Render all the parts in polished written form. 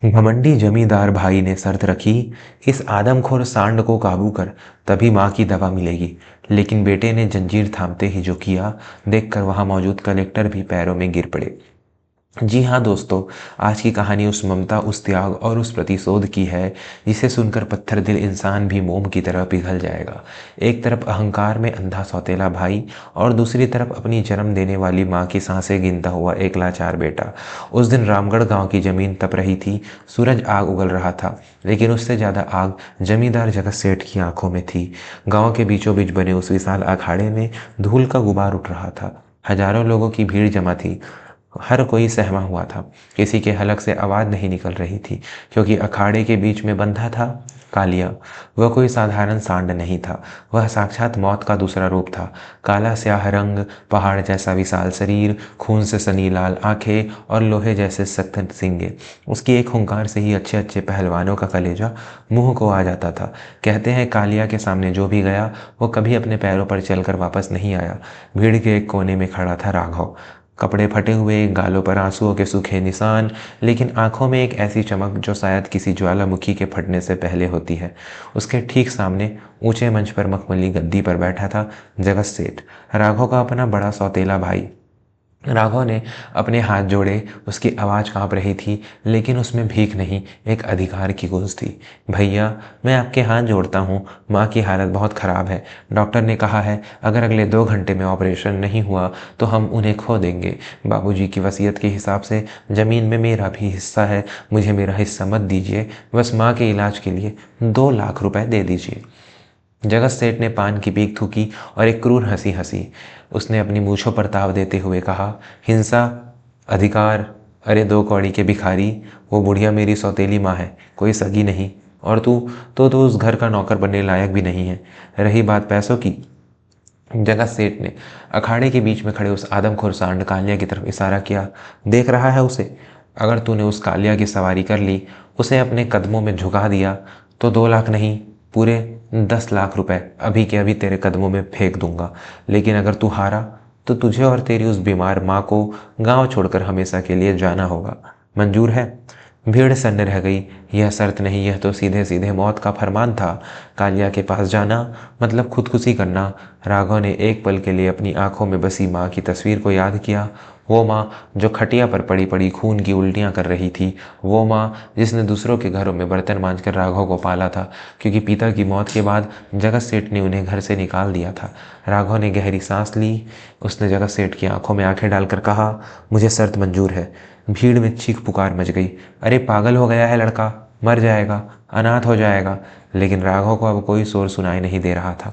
घमंडी जमींदार भाई ने शर्त रखी, इस आदमखोर सांड को काबू कर, तभी माँ की दवा मिलेगी। लेकिन बेटे ने जंजीर थामते ही जो किया, देखकर वहां मौजूद कलेक्टर भी पैरों में गिर पड़े। जी हाँ दोस्तों, आज की कहानी उस ममता, उस त्याग और उस प्रतिशोध की है जिसे सुनकर पत्थर दिल इंसान भी मोम की तरह पिघल जाएगा। एक तरफ अहंकार में अंधा सौतेला भाई और दूसरी तरफ अपनी जन्म देने वाली माँ की सांसें गिनता हुआ एक लाचार बेटा। उस दिन रामगढ़ गांव की जमीन तप रही थी, सूरज आग उगल रहा था, लेकिन उससे ज़्यादा आग जमींदार जगत सेठ की आंखों में थी। गांव के बीचों बीच बने उस विशाल अखाड़े में धूल का गुबार उठ रहा था। हजारों लोगों की भीड़ जमा थी। हर कोई सहमा हुआ था। किसी के हलक से आवाज़ नहीं निकल रही थी, क्योंकि अखाड़े के बीच में बंधा था कालिया। वह कोई साधारण सांड नहीं था, वह साक्षात मौत का दूसरा रूप था। काला स्याह रंग, पहाड़ जैसा विशाल शरीर, खून से सनी लाल आंखें और लोहे जैसे सख्त सींगे। उसकी एक हुंकार से ही अच्छे अच्छे पहलवानों का कलेजा मुंह को आ जाता था। कहते हैं कालिया के सामने जो भी गया वो कभी अपने पैरों पर चलकर वापस नहीं आया। भीड़ के एक कोने में खड़ा था राघव। कपड़े फटे हुए, गालों पर आंसुओं के सूखे निशान, लेकिन आंखों में एक ऐसी चमक जो शायद किसी ज्वालामुखी के फटने से पहले होती है। उसके ठीक सामने ऊंचे मंच पर मखमली गद्दी पर बैठा था जगत सेठ, राघव का अपना बड़ा सौतेला भाई। राघव ने अपने हाथ जोड़े, उसकी आवाज़ कांप रही थी, लेकिन उसमें भीख नहीं, एक अधिकार की गूंज थी। भैया, मैं आपके हाथ जोड़ता हूँ। माँ की हालत बहुत ख़राब है। डॉक्टर ने कहा है अगर अगले 2 घंटे में ऑपरेशन नहीं हुआ तो हम उन्हें खो देंगे। बाबूजी की वसीयत के हिसाब से ज़मीन में मेरा भी हिस्सा है, मुझे मेरा हिस्सा मत दीजिए, बस माँ के इलाज के लिए 2 लाख रुपए दे दीजिए। जगत सेठ ने पान की पीक थूकी और एक क्रूर हंसी हंसी। उसने अपनी मूछों पर ताव देते हुए कहा, हिंसा, अधिकार, अरे 2 कौड़ी के भिखारी, वो बुढ़िया मेरी सौतेली माँ है, कोई सगी नहीं। और तू उस घर का नौकर बनने लायक भी नहीं है। रही बात पैसों की, जगत सेठ ने अखाड़े के बीच में खड़े उस आदमखोर सांड कालिया की तरफ इशारा किया। देख रहा है उसे? अगर तूने उस कालिया की सवारी कर ली, उसे अपने कदमों में झुका दिया, तो 2 लाख नहीं, पूरे 10 लाख रुपए अभी के अभी तेरे कदमों में फेंक दूंगा। लेकिन अगर तू हारा तो तुझे और तेरी उस बीमार माँ को गांव छोड़कर हमेशा के लिए जाना होगा। मंजूर है? भीड़ सन्न रह गई। यह शर्त नहीं, यह तो सीधे सीधे मौत का फरमान था। कालिया के पास जाना मतलब खुदकुशी करना। राघव ने एक पल के लिए अपनी आंखों में बसी माँ की तस्वीर को याद किया। वो माँ जो खटिया पर पड़ी पड़ी खून की उल्टियाँ कर रही थी। वो माँ जिसने दूसरों के घरों में बर्तन मांजकर राघव को पाला था, क्योंकि पिता की मौत के बाद जगत सेठ ने उन्हें घर से निकाल दिया था। राघव ने गहरी सांस ली। उसने जगत सेठ की आंखों में आंखें डालकर कहा, मुझे शर्त मंजूर है। भीड़ में चीख पुकार मच गई। अरे पागल हो गया है लड़का, मर जाएगा, अनाथ हो जाएगा। लेकिन राघव को अब कोई शोर सुनाई नहीं दे रहा था।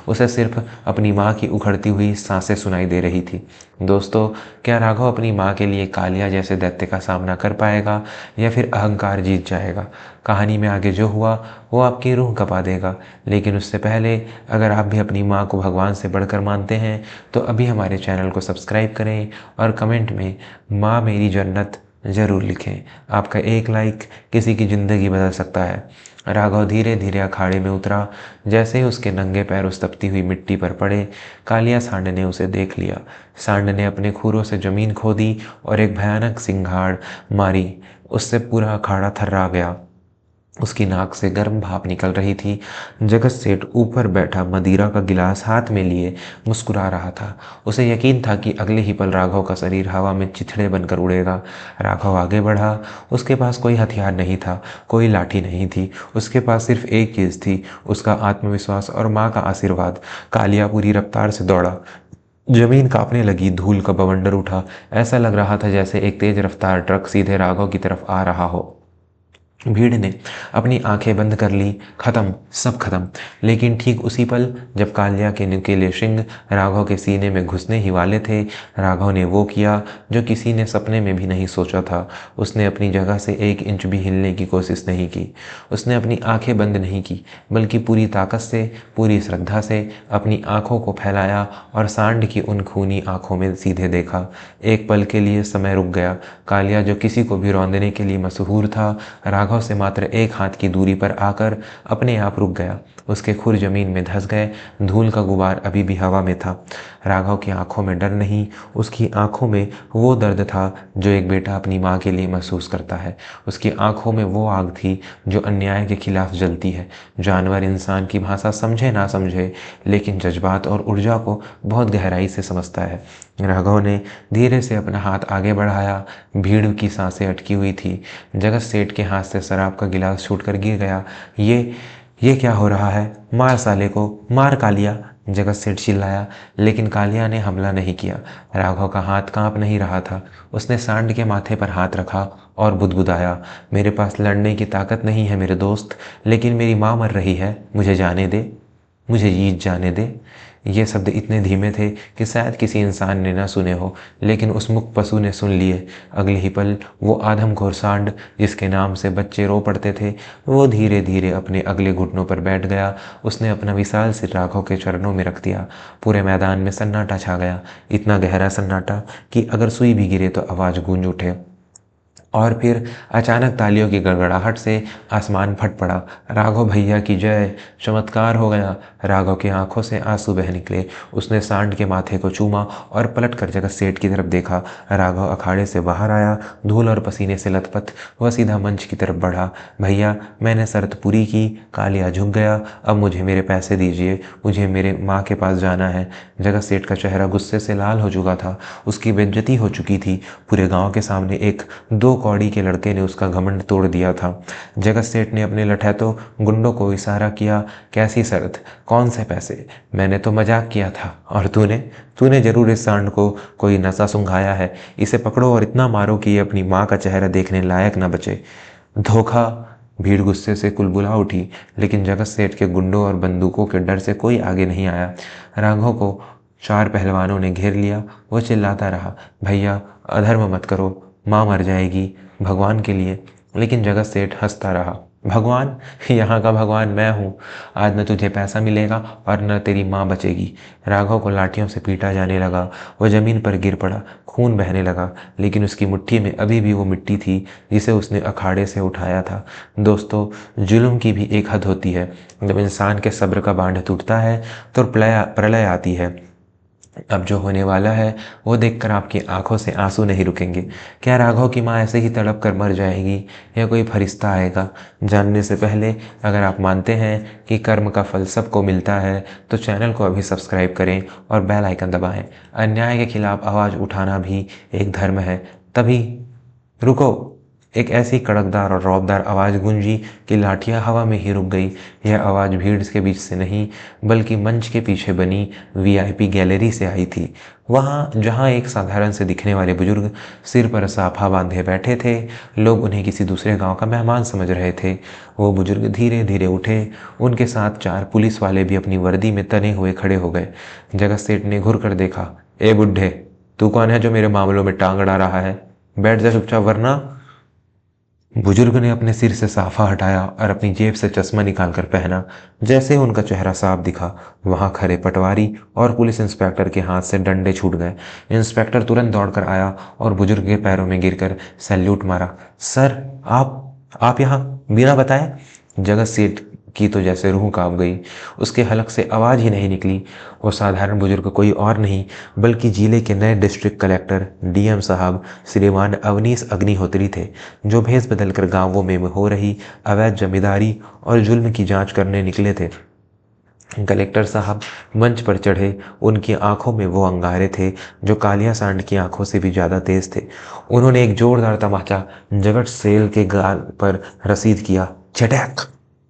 उसे सिर्फ अपनी माँ की उखड़ती हुई सांसें सुनाई दे रही थी। दोस्तों, क्या राघव अपनी माँ के लिए कालिया जैसे दैत्य का सामना कर पाएगा या फिर अहंकार जीत जाएगा? कहानी में आगे जो हुआ वो आपकी रूह कपा देगा। लेकिन उससे पहले, अगर आप भी अपनी माँ को भगवान से बढ़कर मानते हैं तो अभी हमारे चैनल को सब्सक्राइब करें और कमेंट में माँ मेरी जन्नत ज़रूर लिखें। आपका एक लाइक किसी की ज़िंदगी बदल सकता है। राघव धीरे धीरे अखाड़े में उतरा। जैसे ही उसके नंगे पैर उस तपती हुई मिट्टी पर पड़े, कालिया सांड ने उसे देख लिया। सांड ने अपने खुरों से जमीन खोदी और एक भयानक सिंघाड़ मारी। उससे पूरा अखाड़ा थर्रा गया। उसकी नाक से गर्म भाप निकल रही थी। जगत सेठ ऊपर बैठा मदिरा का गिलास हाथ में लिए मुस्कुरा रहा था। उसे यकीन था कि अगले ही पल राघव का शरीर हवा में चिथड़े बनकर उड़ेगा। राघव आगे बढ़ा। उसके पास कोई हथियार नहीं था, कोई लाठी नहीं थी। उसके पास सिर्फ एक चीज़ थी, उसका आत्मविश्वास और माँ का आशीर्वाद। कालिया पूरी रफ्तार से दौड़ा। जमीन कांपने लगी, धूल का बवंडर उठा। ऐसा लग रहा था जैसे एक तेज रफ्तार ट्रक सीधे राघव की तरफ आ रहा हो। भीड़ ने अपनी आंखें बंद कर ली। खत्म, सब खत्म। लेकिन ठीक उसी पल जब कालिया के नुकीले शिंग राघव के सीने में घुसने ही वाले थे, राघव ने वो किया जो किसी ने सपने में भी नहीं सोचा था। उसने अपनी जगह से 1 इंच भी हिलने की कोशिश नहीं की। उसने अपनी आंखें बंद नहीं की, बल्कि पूरी ताकत से, पूरी श्रद्धा से अपनी आंखों को फैलाया और सांड की उन खूनी आंखों में सीधे देखा। एक पल के लिए समय रुक गया। कालिया जो किसी को भी रौंदने के लिए मशहूर था, राघव राघव से मात्र एक हाथ की दूरी पर आकर अपने आप रुक गया। उसके खुर जमीन में धंस गए। धूल का गुबार अभी भी हवा में था। राघव की आंखों में डर नहीं, उसकी आंखों में वो दर्द था जो एक बेटा अपनी माँ के लिए महसूस करता है। उसकी आंखों में वो आग थी जो अन्याय के खिलाफ जलती है। जानवर इंसान की भाषा समझे ना समझे, लेकिन जज्बात और ऊर्जा को बहुत गहराई से समझता है। राघव ने धीरे से अपना हाथ आगे बढ़ाया। भीड़ की सांसें अटकी हुई थी। जगत सेठ के हाथ से शराब का गिलास छूटकर गिर गया। ये क्या हो रहा है? मार साले को, मार कालिया, जगत सेठ चिल्लाया। लेकिन कालिया ने हमला नहीं किया। राघव का हाथ कांप नहीं रहा था। उसने सांड के माथे पर हाथ रखा और बुदबुदाया, मेरे पास लड़ने की ताकत नहीं है मेरे दोस्त, लेकिन मेरी माँ मर रही है, मुझे जाने दे, मुझे जीत जाने दे। ये शब्द इतने धीमे थे कि शायद किसी इंसान ने न सुने हो, लेकिन उस मुक पशु ने सुन लिए। अगले ही पल वो आदमखोर सांड जिसके नाम से बच्चे रो पड़ते थे, वो धीरे धीरे अपने अगले घुटनों पर बैठ गया। उसने अपना विशाल सिर राघव के चरणों में रख दिया। पूरे मैदान में सन्नाटा छा गया, इतना गहरा सन्नाटा कि अगर सुई भी गिरे तो आवाज़ गूंज उठे। और फिर अचानक तालियों की गड़गड़ाहट से आसमान फट पड़ा। राघव भैया की जय, चमत्कार हो गया। राघव की आंखों से आंसू बह निकले। उसने सांड के माथे को चूमा और पलटकर जगत सेठ की तरफ देखा। राघव अखाड़े से बाहर आया, धूल और पसीने से लथपथ। वह सीधा मंच की तरफ बढ़ा। भैया, मैंने शर्त पूरी की। कालिया झुक गया। अब मुझे मेरे पैसे दीजिए, मुझे मेरे माँ के पास जाना है। जगत सेठ का चेहरा गुस्से से लाल हो चुका था। उसकी बेइज्जती हो चुकी थी। पूरे गाँव के सामने एक 2 कौड़ी के लड़के ने उसका घमंड तोड़ दिया था। जगत सेठ ने अपने लठैतों गुंडों को इशारा किया। कैसी शर्त? कौन से पैसे? मैंने तो मजाक किया था। और तूने जरूर इस सांड को कोई नशा सुंघाया है। इसे पकड़ो और इतना मारो कि ये अपनी माँ का चेहरा देखने लायक न बचे। धोखा! भीड़ गुस्से से कुलबुला उठी, लेकिन जगत सेठ के गुंडों और बंदूकों के डर से कोई आगे नहीं आया। राघव को 4 पहलवानों ने घेर लिया। वो चिल्लाता रहा, भैया अधर्म मत करो, माँ मर जाएगी, भगवान के लिए। लेकिन जगत सेठ हंसता रहा। भगवान? यहाँ का भगवान मैं हूँ। आज न तुझे पैसा मिलेगा और न तेरी माँ बचेगी। राघव को लाठियों से पीटा जाने लगा। वो जमीन पर गिर पड़ा, खून बहने लगा, लेकिन उसकी मुट्ठी में अभी भी वो मिट्टी थी जिसे उसने अखाड़े से उठाया था। दोस्तों, जुल्म की भी एक हद होती है। जब इंसान के सब्र का बांध टूटता है तो प्रलय आती है। अब जो होने वाला है वो देखकर आपकी आंखों से आंसू नहीं रुकेंगे। क्या राघव की माँ ऐसे ही तड़प कर मर जाएगी या कोई फरिश्ता आएगा? जानने से पहले अगर आप मानते हैं कि कर्म का फल सबको मिलता है तो चैनल को अभी सब्सक्राइब करें और बेल आइकन दबाएं। अन्याय के खिलाफ आवाज़ उठाना भी एक धर्म है। तभी रुको! एक ऐसी कड़कदार और रौबदार आवाज़ गूंजी कि लाठियां हवा में ही रुक गई। यह आवाज़ भीड़ के बीच से नहीं, बल्कि मंच के पीछे बनी वीआईपी गैलरी से आई थी। वहाँ जहाँ एक साधारण से दिखने वाले बुजुर्ग सिर पर साफा बांधे बैठे थे, लोग उन्हें किसी दूसरे गांव का मेहमान समझ रहे थे। वो बुजुर्ग धीरे धीरे उठे। उनके साथ 4 पुलिस वाले भी अपनी वर्दी में तने हुए खड़े हो गए। जगत सेठ ने घुर कर देखा। ए बुढ़े, तू कौन है जो मेरे मामलों में टांग अड़ा रहा है? बैठ जा चुपचाप, वरना। बुजुर्ग ने अपने सिर से साफा हटाया और अपनी जेब से चश्मा निकालकर पहना। जैसे उनका चेहरा साफ दिखा, वहां खड़े पटवारी और पुलिस इंस्पेक्टर के हाथ से डंडे छूट गए। इंस्पेक्टर तुरंत दौड़कर आया और बुजुर्ग के पैरों में गिरकर सैल्यूट मारा। सर, आप यहाँ बिना बताए? जगत सेठ की तो जैसे रूह कांप गई। उसके हलक से आवाज़ ही नहीं निकली। वो साधारण बुजुर्ग कोई और नहीं बल्कि जिले के नए डिस्ट्रिक्ट कलेक्टर डीएम साहब श्रीमान अवनीश अग्निहोत्री थे, जो भेष बदलकर गांवों में हो रही अवैध जमींदारी और जुल्म की जांच करने निकले थे। कलेक्टर साहब मंच पर चढ़े। उनकी आंखों में वो अंगारे थे जो कालिया सांड की आंखों से भी ज़्यादा तेज थे। उन्होंने एक जोरदार तमाचा जगत सेठ के गाल पर रसीद किया। झटक!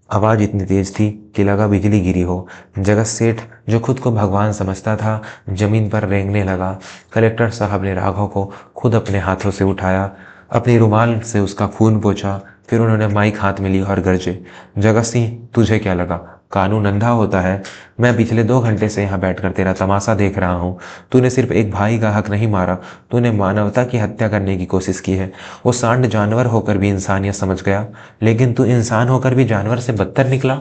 आवाज़ इतनी तेज थी कि लगा बिजली गिरी हो। जगत सेठ, जो खुद को भगवान समझता था, जमीन पर रेंगने लगा। कलेक्टर साहब ने राघव को खुद अपने हाथों से उठाया, अपनी रुमाल से उसका खून पोंछा। फिर उन्होंने माइक हाथ में ली और गरजे, जगत सिंह, तुझे क्या लगा कानून अंधा होता है? मैं पिछले 2 घंटे से यहाँ बैठकर तेरा तमाशा देख रहा हूँ। तूने सिर्फ एक भाई का हक नहीं मारा, तूने मानवता की हत्या करने की कोशिश की है। वो सांड जानवर होकर भी इंसानियत समझ गया, लेकिन तू इंसान होकर भी जानवर से बदतर निकला।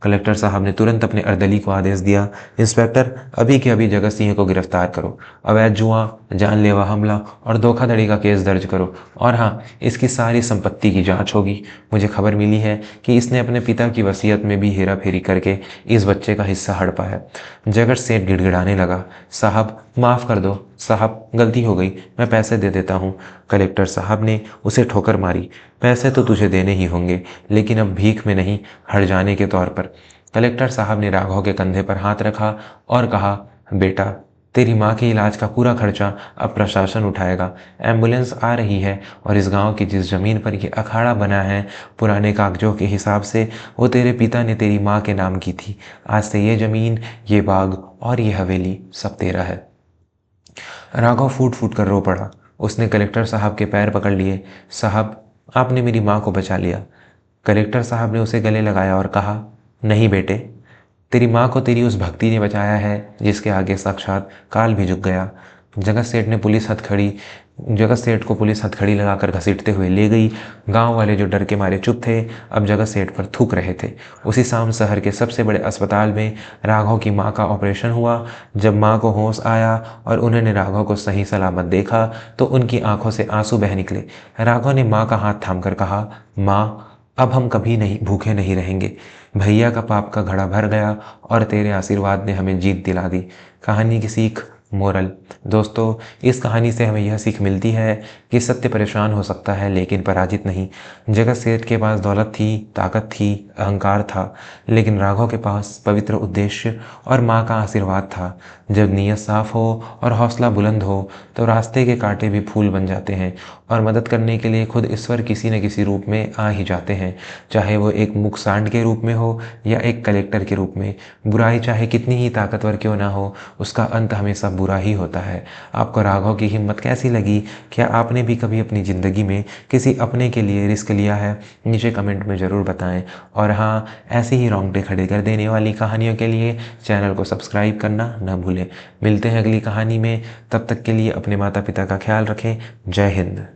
कलेक्टर साहब ने तुरंत अपने अर्दली को आदेश दिया, इंस्पेक्टर, अभी के अभी जगत सिंह को गिरफ्तार करो, अवैध जुआ, जानलेवा हमला और धोखाधड़ी का केस दर्ज करो, और हाँ, इसकी सारी संपत्ति की जांच होगी। मुझे खबर मिली है कि इसने अपने पिता की वसीयत में भी हेरा फेरी करके इस बच्चे का हिस्सा हड़पा है। जगत सेठ गिड़गिड़ाने लगा, साहब माफ़ कर दो साहब, गलती हो गई, मैं पैसे दे देता हूँ। कलेक्टर साहब ने उसे ठोकर मारी, पैसे तो तुझे देने ही होंगे, लेकिन अब भीख में नहीं, हट जाने के तौर पर। कलेक्टर साहब ने राघव के कंधे पर हाथ रखा और कहा, बेटा, तेरी माँ के इलाज का पूरा खर्चा अब प्रशासन उठाएगा। एम्बुलेंस आ रही है और इस गांव की जिस ज़मीन पर ये अखाड़ा बना है, पुराने कागजों के हिसाब से वो तेरे पिता ने तेरी माँ के नाम की थी। आज से ये ज़मीन, ये बाग और ये हवेली सब तेरा है। राघव फूट फूट कर रो पड़ा। उसने कलेक्टर साहब के पैर पकड़ लिए। साहब, आपने मेरी माँ को बचा लिया। कलेक्टर साहब ने उसे गले लगाया और कहा, नहीं बेटे, तेरी माँ को तेरी उस भक्ति ने बचाया है जिसके आगे साक्षात काल भी झुक गया। जगत सेठ को पुलिस हथकड़ी लगाकर घसीटते हुए ले गई। गांव वाले जो डर के मारे चुप थे, अब जगत सेठ पर थूक रहे थे। उसी शाम शहर के सबसे बड़े अस्पताल में राघव की माँ का ऑपरेशन हुआ। जब माँ को होश आया और उन्होंने राघव को सही सलामत देखा तो उनकी आंखों से आंसू बह निकले। राघव ने माँ का हाथ थामकर कहा, माँ, अब हम कभी नहीं भूखे नहीं रहेंगे। भैया का पाप का घड़ा भर गया और तेरे आशीर्वाद ने हमें जीत दिला दी। कहानी की सीख, मोरल। दोस्तों, इस कहानी से हमें यह सीख मिलती है कि सत्य परेशान हो सकता है लेकिन पराजित नहीं। जगत सेठ के पास दौलत थी, ताकत थी, अहंकार था, लेकिन राघव के पास पवित्र उद्देश्य और माँ का आशीर्वाद था। जब नीयत साफ हो और हौसला बुलंद हो तो रास्ते के कांटे भी फूल बन जाते हैं और मदद करने के लिए खुद ईश्वर किसी न किसी रूप में आ ही जाते हैं, चाहे वो एक मुखसांड के रूप में हो या एक कलेक्टर के रूप में। बुराई चाहे कितनी ही ताकतवर क्यों ना हो, उसका अंत हमेशा बुरा ही होता है। आपको राघव की हिम्मत कैसी लगी? क्या आपने भी कभी अपनी ज़िंदगी में किसी अपने के लिए रिस्क लिया है? नीचे कमेंट में ज़रूर बताएं। और हाँ, ऐसे ही रोंगटे खड़े कर देने वाली कहानियों के लिए चैनल को सब्सक्राइब करना न भूलें। मिलते हैं अगली कहानी में, तब तक के लिए अपने माता पिता का ख्याल रखें। जय हिंद।